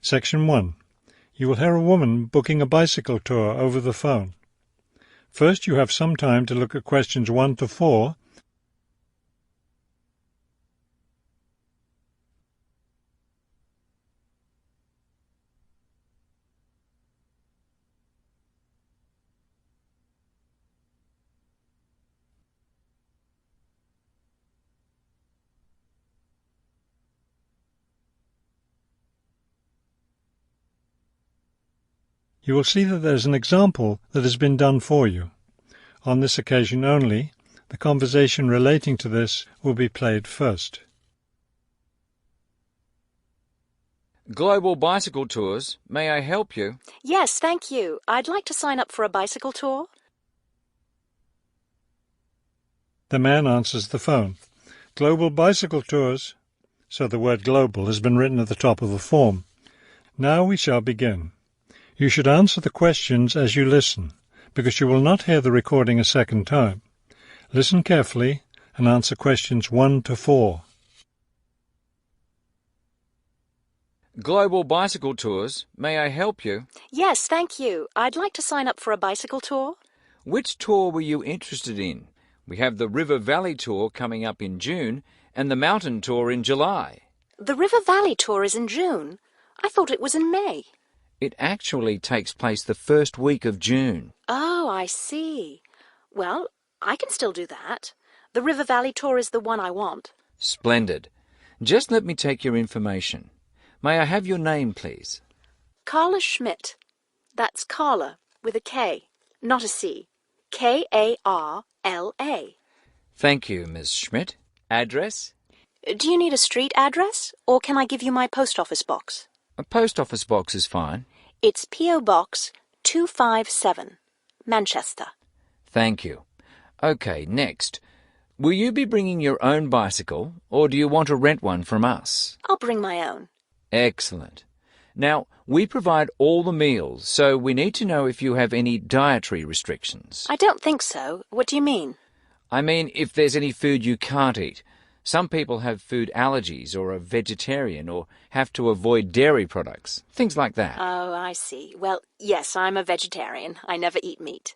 Section 1. You will hear a woman booking a bicycle tour over the phone. First, you have some time to look at questions 1 to 4. You will see that there is an example that has been done for you. On this occasion only, the conversation relating to this will be played first. Global bicycle tours. May I help you? Yes, thank you. I'd like to sign up for a bicycle tour. The man answers the phone. Global bicycle tours. So the word global has been written at the top of the form. Now we shall begin. You should answer the questions as you listen, because you will not hear the recording a second time. Listen carefully and answer questions 1 to 4. Global bicycle tours. May I help you? Yes, thank you. I'd like to sign up for a bicycle tour. Which tour were you interested in? We have the River Valley tour coming up in June and the mountain tour in July. The River Valley tour is in June. I thought it was in May. It actually takes place the first week of June. Oh, I see. Well, I can still do that. The River Valley tour is the one I want. Splendid. Just let me take your information. May I have your name, please? Carla Schmidt. That's Carla with a K, not a C. Karla. Thank you, Miss Schmidt. Address? Do you need a street address, or can I give you my post office box? A post office box is fine. It's P.O. Box 257, Manchester. Thank you. Okay, next. Will you be bringing your own bicycle, or do you want to rent one from us? I'll bring my own. Excellent. Now, we provide all the meals, so we need to know if you have any dietary restrictions. I don't think so. What do you mean? I mean, if there's any food you can't eat. Some people have food allergies or are vegetarian or have to avoid dairy products, things like that. Oh, I see. Well, yes, I'm a vegetarian. I never eat meat.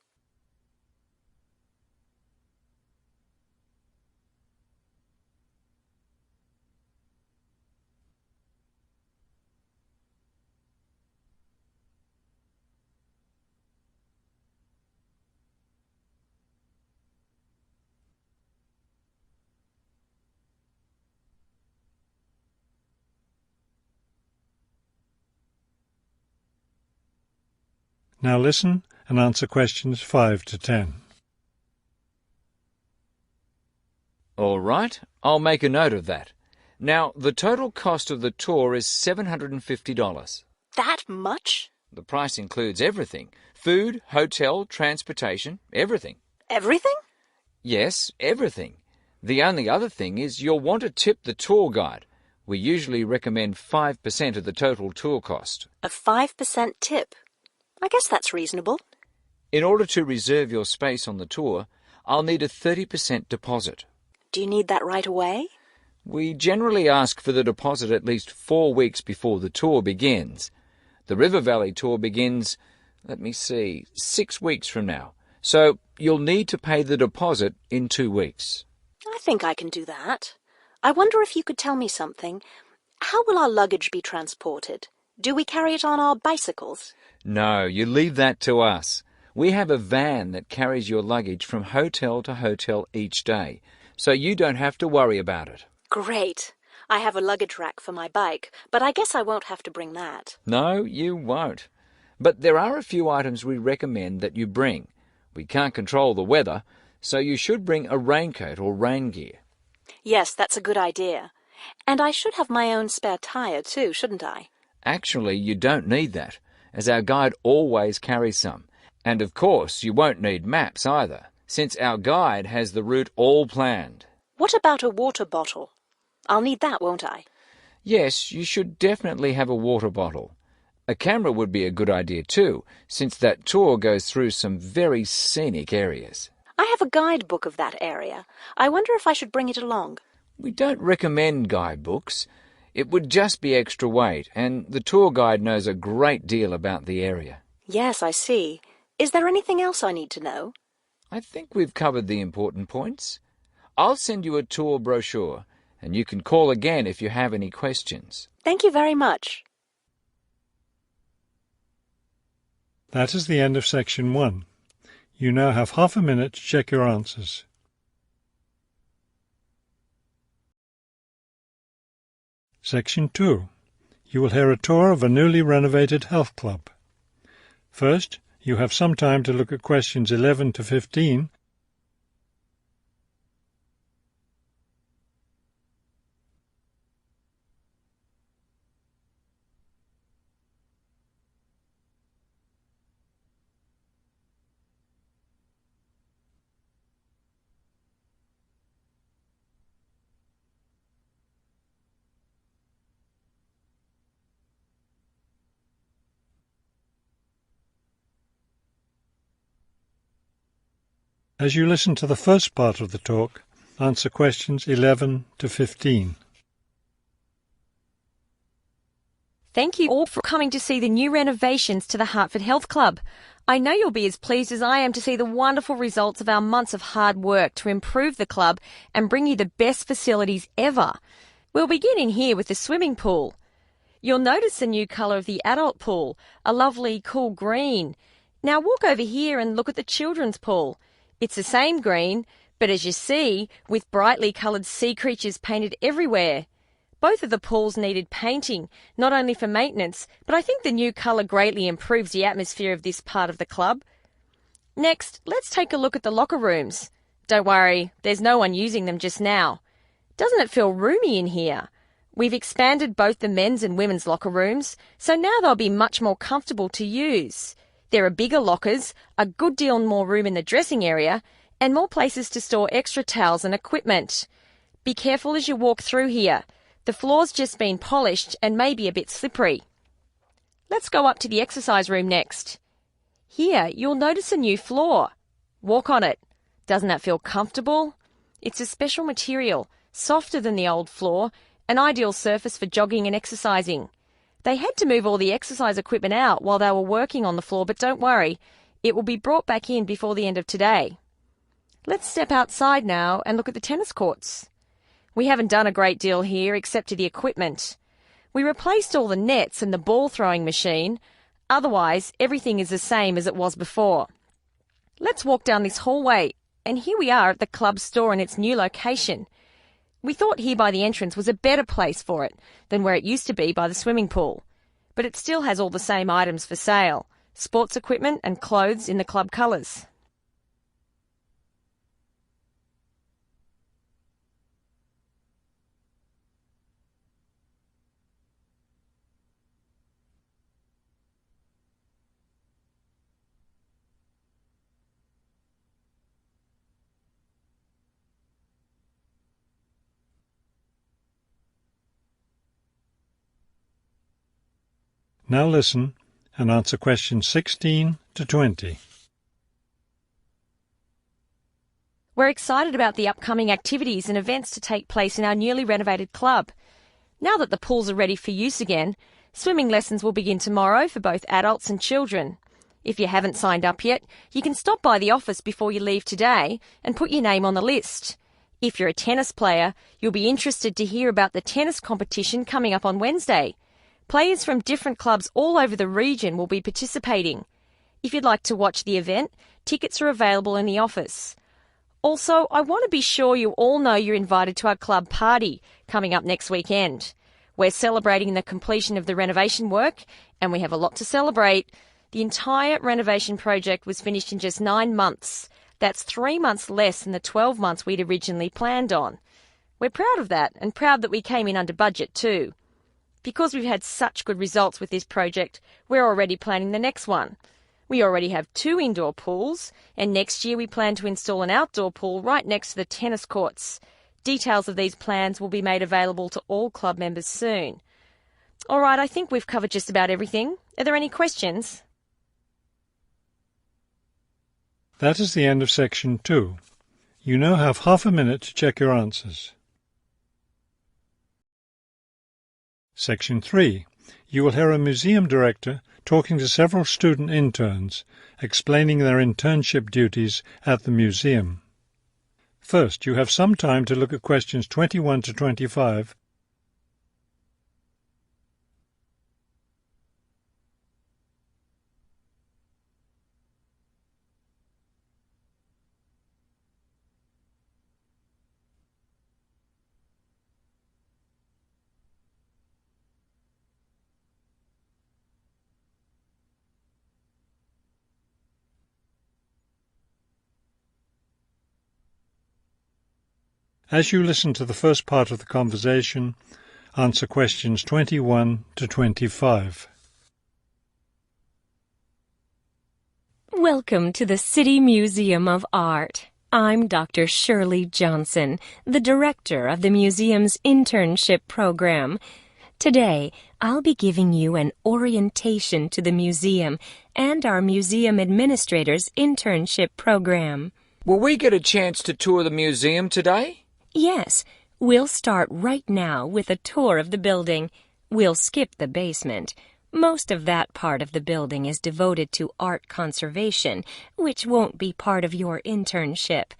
Now listen and answer questions 5 to 10. All right, I'll make a note of that. Now, the total cost of the tour is $750. That much? The price includes everything. Food, hotel, transportation, everything. Everything? Yes, everything. The only other thing is you'll want to tip the tour guide. We usually recommend 5% of the total tour cost. A 5% tip. I guess that's reasonable. In order to reserve your space on the tour, I'll need a 30% deposit. Do you need that right away? We generally ask for the deposit at least 4 weeks before the tour begins. The River Valley tour begins, 6 weeks from now. So you'll need to pay the deposit in 2 weeks. I think I can do that. I wonder if you could tell me something. How will our luggage be transported? Do we carry it on our bicycles? No, you leave that to us. We have a van that carries your luggage from hotel to hotel each day, so you don't have to worry about it. Great. I have a luggage rack for my bike, but I guess I won't have to bring that. No, you won't. But there are a few items we recommend that you bring. We can't control the weather, so you should bring a raincoat or rain gear. Yes, that's a good idea. And I should have my own spare tire too, shouldn't I? Actually, you don't need that, as our guide always carries some. And of course, you won't need maps either, since our guide has the route all planned. What about a water bottle? I'll need that, won't I? Yes, you should definitely have a water bottle. A camera would be a good idea too, since that tour goes through some very scenic areas. I have a guidebook of that area. I wonder if I should bring it along. We don't recommend guidebooks. It would just be extra weight, and the tour guide knows a great deal about the area. Yes, I see. Is there anything else I need to know? I think we've covered the important points. I'll send you a tour brochure, and you can call again if you have any questions. Thank you very much. That is the end of section 1. You now have half a minute to check your answers. Section 2. You will hear a tour of a newly renovated health club. First, you have some time to look at questions 11 to 15. As you listen to the first part of the talk, answer questions 11 to 15. Thank you all for coming to see the new renovations to the Hartford Health Club. I know you'll be as pleased as I am to see the wonderful results of our months of hard work to improve the club and bring you the best facilities ever. We'll begin in here with the swimming pool. You'll notice the new colour of the adult pool, a lovely cool green. Now walk over here and look at the children's pool. It's the same green, but as you see, with brightly coloured sea creatures painted everywhere. Both of the pools needed painting, not only for maintenance, but I think the new colour greatly improves the atmosphere of this part of the club. Next, let's take a look at the locker rooms. Don't worry, there's no one using them just now. Doesn't it feel roomy in here? We've expanded both the men's and women's locker rooms, so now they'll be much more comfortable to use. There are bigger lockers, a good deal more room in the dressing area, and more places to store extra towels and equipment. Be careful as you walk through here. The floor's just been polished and may be a bit slippery. Let's go up to the exercise room next. Here, you'll notice a new floor. Walk on it. Doesn't that feel comfortable? It's a special material, softer than the old floor, an ideal surface for jogging and exercising. They had to move all the exercise equipment out while they were working on the floor, but don't worry, it will be brought back in before the end of today. Let's step outside now and look at the tennis courts. We haven't done a great deal here except to the equipment. We replaced all the nets and the ball throwing machine. Otherwise, everything is the same as it was before. Let's walk down this hallway, and here we are at the club store in its new location. We thought here by the entrance was a better place for it than where it used to be by the swimming pool. But it still has all the same items for sale, sports equipment and clothes in the club colours. Now listen and answer questions 16 to 20. We're excited about the upcoming activities and events to take place in our newly renovated club. Now that the pools are ready for use again, swimming lessons will begin tomorrow for both adults and children. If you haven't signed up yet, you can stop by the office before you leave today and put your name on the list. If you're a tennis player, you'll be interested to hear about the tennis competition coming up on Wednesday. Players from different clubs all over the region will be participating. If you'd like to watch the event, tickets are available in the office. Also, I want to be sure you all know you're invited to our club party coming up next weekend. We're celebrating the completion of the renovation work, and we have a lot to celebrate. The entire renovation project was finished in just 9 months. That's 3 months less than the 12 months we'd originally planned on. We're proud of that, and proud that we came in under budget too. Because we've had such good results with this project, we're already planning the next one. We already have 2 indoor pools, and next year we plan to install an outdoor pool right next to the tennis courts. Details of these plans will be made available to all club members soon. All right, I think we've covered just about everything. Are there any questions? That is the end of section 2. You now have half a minute to check your answers. Section 3. You will hear a museum director talking to several student interns, explaining their internship duties at the museum. First, you have some time to look at questions 21 to 25. As you listen to the first part of the conversation, answer questions 21 to 25. Welcome to the City Museum of Art. I'm Dr. Shirley Johnson, the director of the museum's internship program. Today, I'll be giving you an orientation to the museum and our museum administrator's internship program. Will we get a chance to tour the museum today? Yes, we'll start right now with a tour of the building. We'll skip the basement. Most of that part of the building is devoted to art conservation, which won't be part of your internship.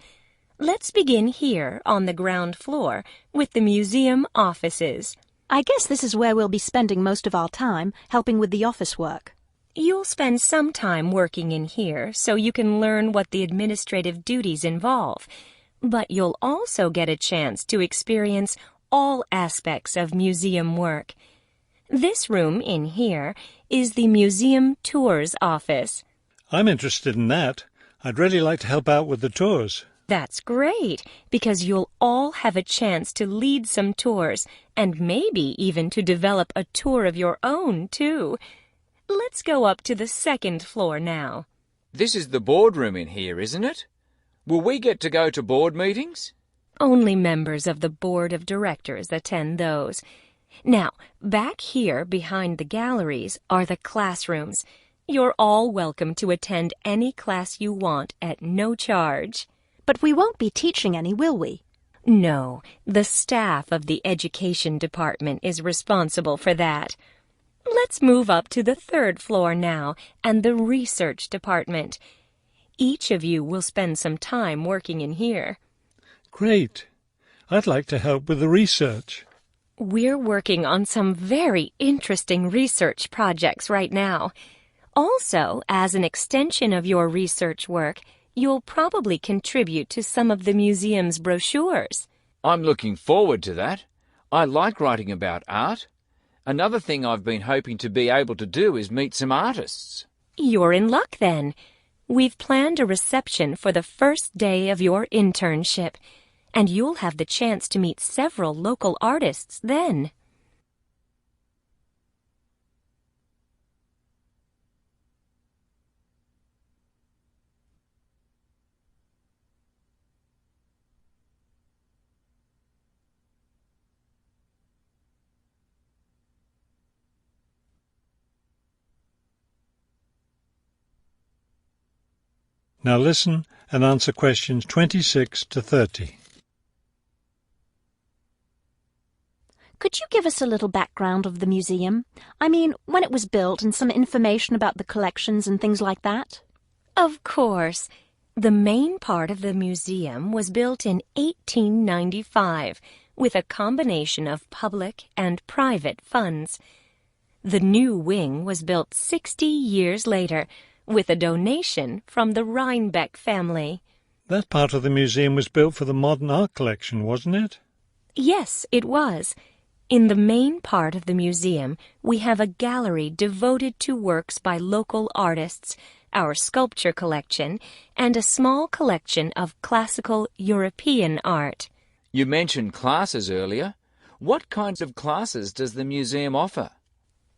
Let's begin here on the ground floor with the museum offices. I guess this is where we'll be spending most of our time, helping with the office work. You'll spend some time working in here so you can learn what the administrative duties involve. But you'll also get a chance to experience all aspects of museum work. This room in here is the Museum Tours office. I'm interested in that. I'd really like to help out with the tours. That's great, because you'll all have a chance to lead some tours and maybe even to develop a tour of your own, too. Let's go up to the second floor now. This is the boardroom in here, isn't it? Will we get to go to board meetings? Only members of the board of directors attend those. Now, back here behind the galleries are the classrooms. You're all welcome to attend any class you want at no charge. But we won't be teaching any, will we? No, the staff of the education department is responsible for that. Let's move up to the third floor now and the research department. Each of you will spend some time working in here. Great. I'd like to help with the research. We're working on some very interesting research projects right now. Also, as an extension of your research work, you'll probably contribute to some of the museum's brochures. I'm looking forward to that. I like writing about art. Another thing I've been hoping to be able to do is meet some artists. You're in luck then. We've planned a reception for the first day of your internship, and you'll have the chance to meet several local artists then. Now listen and answer questions 26 to 30. Could you give us a little background of the museum? I mean, when it was built and some information about the collections and things like that? Of course. The main part of the museum was built in 1895 with a combination of public and private funds. The new wing was built 60 years later with a donation from the Rhinebeck family. That part of the museum was built for the modern art collection, wasn't it? Yes, it was. In the main part of the museum, we have a gallery devoted to works by local artists, our sculpture collection, and a small collection of classical European art. You mentioned classes earlier. What kinds of classes does the museum offer?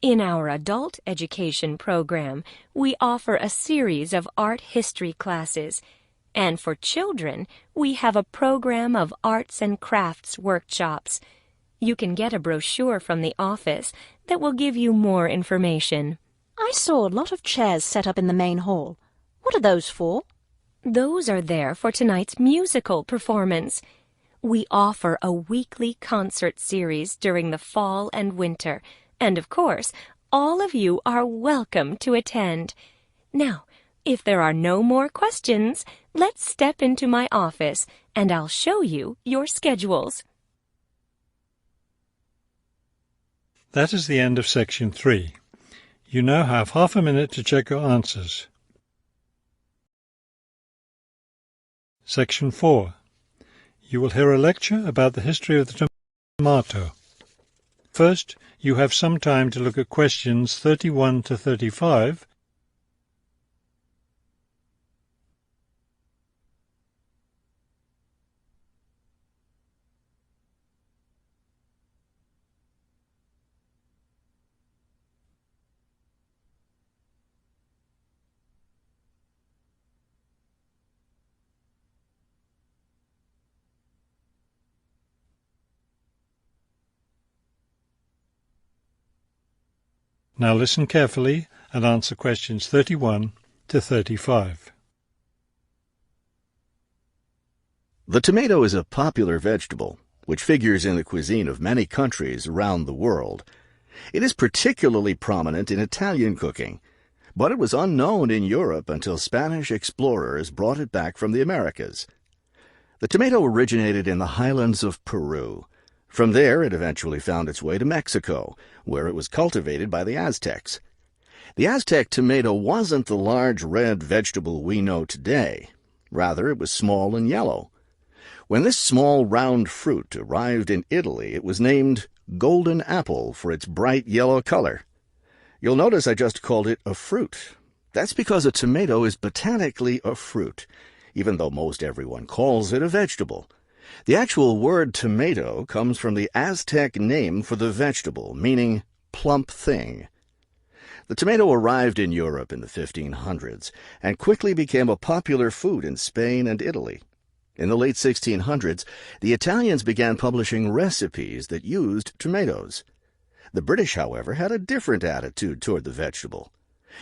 In our adult education program, we offer a series of art history classes, and for children, we have a program of arts and crafts workshops. You can get a brochure from the office that will give you more information. I saw a lot of chairs set up in the main hall. What are those for? Those are there for tonight's musical performance. We offer a weekly concert series during the fall and winter, and of course, all of you are welcome to attend. Now, if there are no more questions, let's step into my office and I'll show you your schedules. That is the end of section 3. You now have half a minute to check your answers. Section 4. You will hear a lecture about the history of the tomato. First, you have some time to look at questions 31 to 35. Now listen carefully and answer questions 31 to 35. The tomato is a popular vegetable, which figures in the cuisine of many countries around the world. It is particularly prominent in Italian cooking, but it was unknown in Europe until Spanish explorers brought it back from the Americas. The tomato originated in the highlands of Peru. From there, it eventually found its way to Mexico, where it was cultivated by the Aztecs. The Aztec tomato wasn't the large red vegetable we know today. Rather, it was small and yellow. When this small round fruit arrived in Italy, it was named golden apple for its bright yellow color. You'll notice I just called it a fruit. That's because a tomato is botanically a fruit, even though most everyone calls it a vegetable. The actual word tomato comes from the Aztec name for the vegetable, meaning plump thing. The tomato arrived in Europe in the 1500s and quickly became a popular food in Spain and Italy. In the late 1600s, the Italians began publishing recipes that used tomatoes. The British, however, had a different attitude toward the vegetable.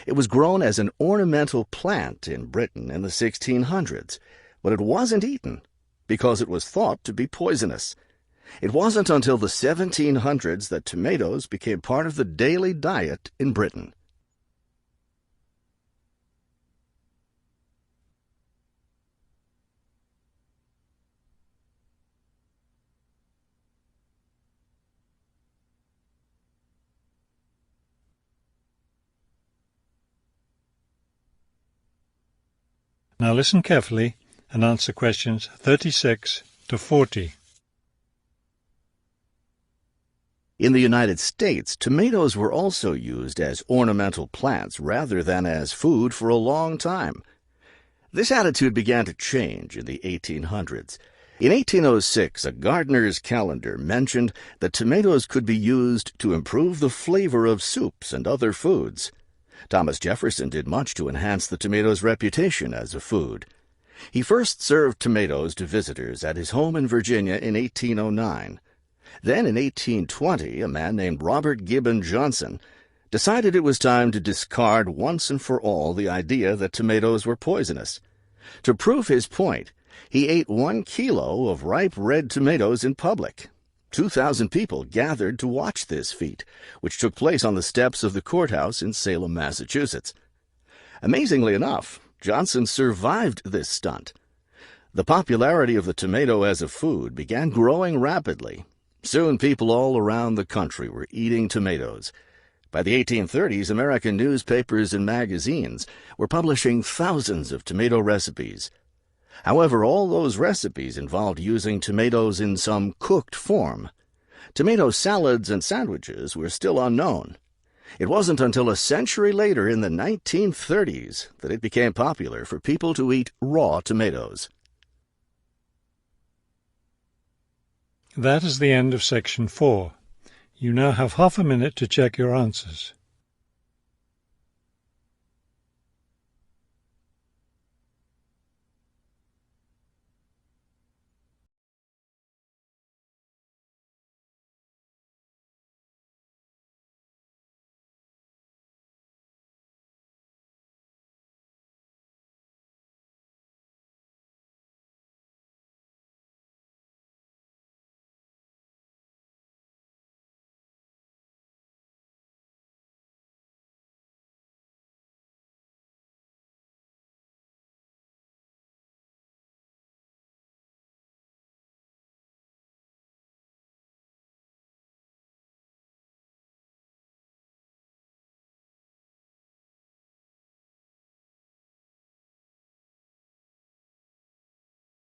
It was grown as an ornamental plant in Britain in the 1600s, but it wasn't eaten because it was thought to be poisonous. It wasn't until the 1700s that tomatoes became part of the daily diet in Britain. Now listen carefully and answer questions 36 to 40. In the United States, tomatoes were also used as ornamental plants rather than as food for a long time. This attitude began to change in the 1800s. In 1806, a gardener's calendar mentioned that tomatoes could be used to improve the flavor of soups and other foods. Thomas Jefferson did much to enhance the tomato's reputation as a food. He first served tomatoes to visitors at his home in Virginia in 1809. Then in 1820, a man named Robert Gibbon Johnson decided it was time to discard once and for all the idea that tomatoes were poisonous. To prove his point, he ate 1 kilo of ripe red tomatoes in public. 2,000 people gathered to watch this feat, which took place on the steps of the courthouse in Salem, Massachusetts. Amazingly enough, Johnson survived this stunt. The popularity of the tomato as a food began growing rapidly. Soon people all around the country were eating tomatoes. By the 1830s, American newspapers and magazines were publishing thousands of tomato recipes. However, all those recipes involved using tomatoes in some cooked form. Tomato salads and sandwiches were still unknown. It wasn't until a century later, in the 1930s, that it became popular for people to eat raw tomatoes. That is the end of section 4. You now have half a minute to check your answers.